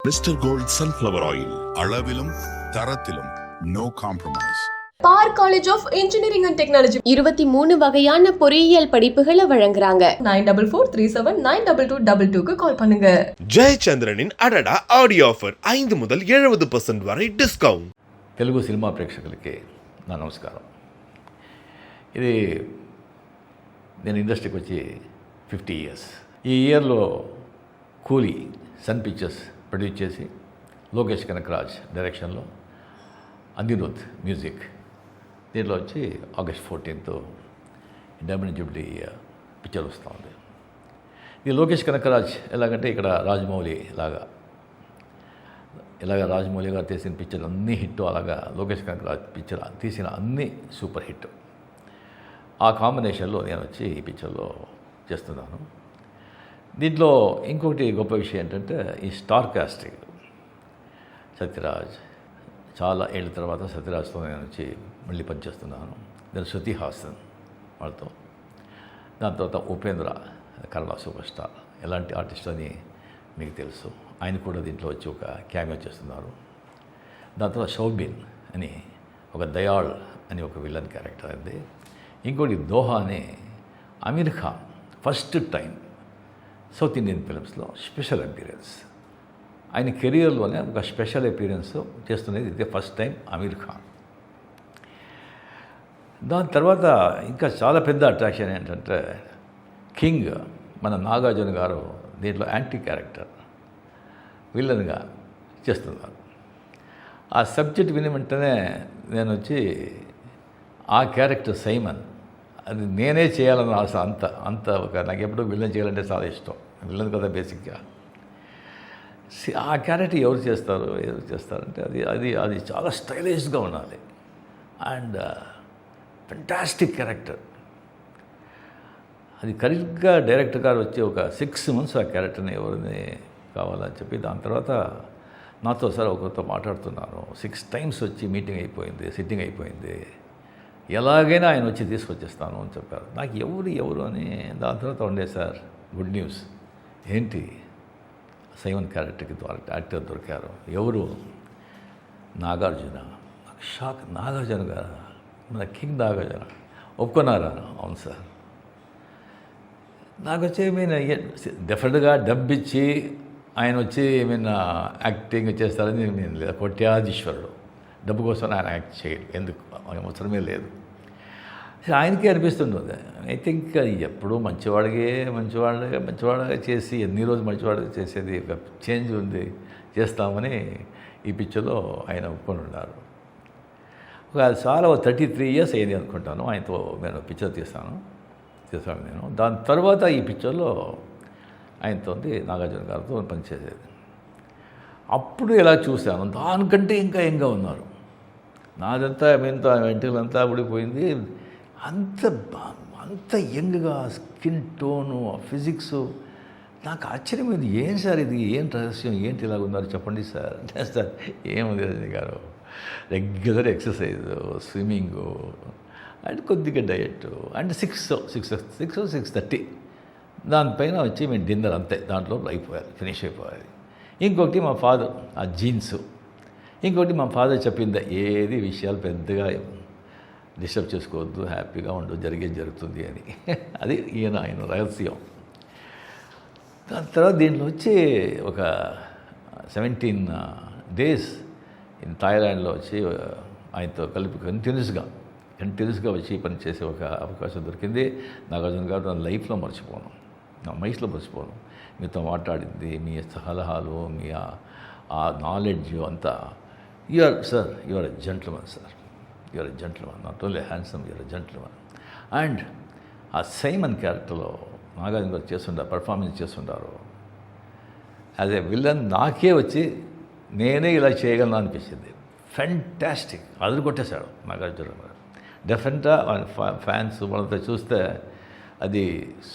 Mister gold sunflower oil அளவிலும் தரத்திலும் no compromise. பார் college of engineering and technology 23 வகையான பொறியியல் படிப்புகளை வழங்குறாங்க. 9443792222க்கு கால் பண்ணுங்க. జయచంద్రనిన్ అడడా ఆడియో ఆఫర్ 5 முதல் 70% వரை డిస్కౌంట్. తెలుగు సినిమా ప్రేక్షకులకి నా నమస్కారం. ఇది నేను ఇండస్ట్రీకి వచ్చి 50 ఇయర్స్. ఈ ఇయర్లో కూలీ సన్ పిక్చర్స్ ప్రొడ్యూస్ చేసి లోకేష్ కనకరాజ్ డైరెక్షన్లో అనిరుద్ మ్యూజిక్ దీంట్లో వచ్చి August 14th diamond Jubilee picture వస్తూ ఉంది. ఇది లోకేష్ కనకరాజ్ ఎలాగంటే ఇక్కడ రాజమౌళి ఇలాగా రాజమౌళి గారు తీసిన పిక్చర్ అన్నీ హిట్, అలాగా లోకేష్ కనకరాజ్ పిక్చర్ తీసిన అన్నీ సూపర్ హిట్. ఆ కాంబినేషన్లో నేను వచ్చి ఈ పిక్చర్లో చేస్తున్నాను. దీంట్లో ఇంకొకటి గొప్ప విషయం ఏంటంటే ఈ స్టార్ కాస్టింగ్. సత్యరాజ్, చాలా ఏళ్ళ తర్వాత సత్యరాజ్తో నేను వచ్చి మళ్ళీ పనిచేస్తున్నాను. దాని శృతి హాసన్ వాళ్ళతో, దాని తర్వాత ఉపేంద్ర కన్నడ సూపర్ స్టార్, ఎలాంటి ఆర్టిస్ట్ అని మీకు తెలుసు, ఆయన కూడా దీంట్లో వచ్చి ఒక క్యామియో చేస్తున్నారు. దాని తర్వాత షౌబిన్ అని ఒక దయాళ్ అని ఒక విలన్ క్యారెక్టర్ అంది. ఇంకోటి దోహా అని Aamir Khan first time south Indian ఫిలిమ్స్లో స్పెషల్ అపీరెన్స్, ఆయన కెరియర్లోనే ఒక స్పెషల్ అపీరెన్స్ చేస్తున్నది ఇదే ఫస్ట్ టైం అమీర్ ఖాన్. దాని తర్వాత ఇంకా చాలా పెద్ద అట్రాక్షన్ ఏంటంటే కింగ్ మన నాగార్జున గారు దీంట్లో యాంటీ క్యారెక్టర్ విలన్గా చేస్తున్నారు. ఆ సబ్జెక్ట్ విని వెంటనే నేను వచ్చి ఆ క్యారెక్టర్ సైమన్ అది నేనే చేయాలని ఆశ. అంత ఒక నాకు ఎప్పుడూ విలన్ చేయాలంటే చాలా ఇష్టం. విలన్ కదా బేసిక్గా. ఆ క్యారెక్టర్ ఎవరు చేస్తారంటే అది చాలా స్టైలిష్గా ఉండాలి అండ్ ఫెంటాస్టిక్ క్యారెక్టర్. అది కరెక్ట్గా డైరెక్టర్ గారు వచ్చి ఒక 6 months ఆ క్యారెక్టర్ని ఎవరిని కావాలని చెప్పి దాని తర్వాత నాతో సార్ ఒకరితో మాట్లాడుతున్నాను. 6 times వచ్చి మీటింగ్ అయిపోయింది, సిట్టింగ్ అయిపోయింది, ఎలాగైనా ఆయన వచ్చి తీసుకొచ్చేస్తాను అని చెప్పారు. నాకు ఎవరు అని దాని తర్వాత ఉండే సార్ గుడ్ న్యూస్ ఏంటి, సైమన్ క్యారెక్టర్కి యాక్టర్ దొరికారు. ఎవరు? నాగార్జున. నాకు షాక్. నాగార్జున గారు, మన కింగ్ నాగార్జున ఒప్పుకున్నారా? అవును సార్. నాకు వచ్చి ఏమైనా డెఫినెట్గా డబ్బు ఇచ్చి ఆయన వచ్చి ఏమైనా యాక్టింగ్ చేస్తారని నేను లేదు. కోట్యాధీశ్వరుడు, డబ్బు కోసం ఆయన యాక్ట్ చేయడు, ఎందుకు అవసరమే లేదు. ఆయనకే అనిపిస్తుంటుంది. ఐ థింక్ ఎప్పుడూ మంచివాడిగా చేసి ఎన్ని రోజులు మంచివాడిగా చేసేది ఒక చేంజ్ ఉంది, చేస్తామని ఈ పిక్చర్లో ఆయన ఒప్పుకొని ఉన్నారు. ఒక చాలా 33 years అయింది అనుకుంటాను ఆయనతో నేను పిక్చర్ చేశాను నేను. దాని తర్వాత ఈ పిక్చర్లో ఆయనతో నాగార్జున గారితో పనిచేసేది. అప్పుడు ఎలా చూశాను, దానికంటే ఇంకా యంగ్గా ఉన్నారు. నాదంతా వెంట్రుకలంతా ఊడిపోయింది. అంత యంగ్గా స్కిన్ టోను, ఫిజిక్స్. నాకు ఆశ్చర్యమైంది. ఏం సార్ ఇది, ఏం రహస్యం, ఏంటి ఇలాగ ఉన్నారు చెప్పండి సార్. సార్ ఏముంది రజనీ గారు, రెగ్యులర్ ఎక్సర్సైజ్, స్విమ్మింగు అండ్ కొద్దిగా డయట్ అండ్ 6:30 దానిపైన వచ్చి మేము డిన్నర్, అంతే. దాంట్లో ఫినిష్ అయిపోవాలి. ఇంకొకటి మా ఫాదర్ ఆ జీన్స్. ఇంకోటి మా ఫాదర్ చెప్పింది, ఏది విషయాలు పెద్దగా డిస్టర్బ్ చేసుకోవద్దు, హ్యాపీగా ఉండు, జరుగుతుంది అని. అది ఆయన రహస్యం. దాని తర్వాత దీంట్లో వచ్చి ఒక 17 days ఇన్ థాయిలాండ్లో వచ్చి ఆయనతో కలిపి కంటిన్యూస్గా వచ్చి పనిచేసే ఒక అవకాశం దొరికింది. నాగార్జున గారు నా లైఫ్లో మర్చిపోను, నా మైస్లో మర్చిపోను. మీతో మాట్లాడింది, మీ సలహాలు, మీ ఆ నాలెడ్జ్ అంతా. You are a gentleman sir, you are a gentleman, not only handsome, you are a gentleman. And ఆ సైమన్ క్యారెక్టర్లో నాగార్జున గారు పర్ఫార్మెన్స్ చేస్తుంటారు యాజ్ ఏ విలన్. నాకే వచ్చి నేనే ఇలా చేయగలను అనిపించింది. ఫెంటాస్టిక్, అదురు కొట్టేశాడు నాగార్జున గారు. డెఫినెట్గా ఫ్యాన్స్ వాళ్ళతో చూస్తే అది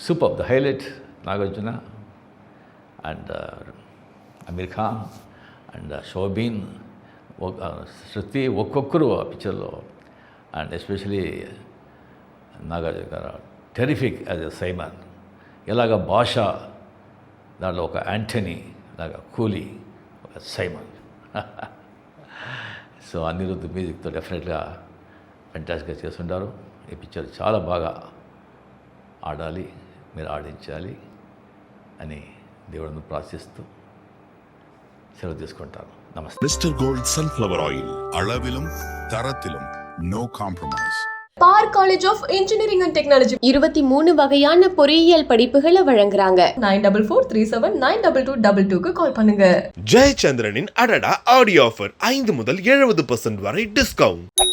super. The highlight Nagarjuna and Aamir Khan and Shobin, Shruti, ఒక్కొక్కరు ఆ పిక్చర్లో. అండ్ ఎస్పెషలీ నాగార్జున గారు టెరిఫిక్ యాజ్ ఎ సైమన్. ఇలాగ భాష దాంట్లో ఒక యాంటనీ లాగా కూలీ, సైమన్. సో అనిరుద్ధ్ మ్యూజిక్తో డెఫినెట్గా ఫెంటాస్టిక్గా చేస్తుంటారు. ఈ పిక్చర్ చాలా బాగా ఆడాలి, మీరు ఆడించాలి అని దేవుడిని ప్రార్థిస్తూ సెలవు తీసుకుంటాను. నమస్తే. மிஸ்டர் கோல்ட் சன்ஃப்ளவர் ஆயில் அளவிலும் தரத்திலும் நோ காம்ப்ரமைஸ். பார் college of engineering and technology 23 வகையான பொறியியல் படிப்புகளை வழங்குறாங்க. 9443792222 கால் பண்ணுங்க. ஜெயச்சந்திரனின் அடடா ஆடியோ ஆஃபர் 5 முதல் 70% வரை டிஸ்கவுண்ட்.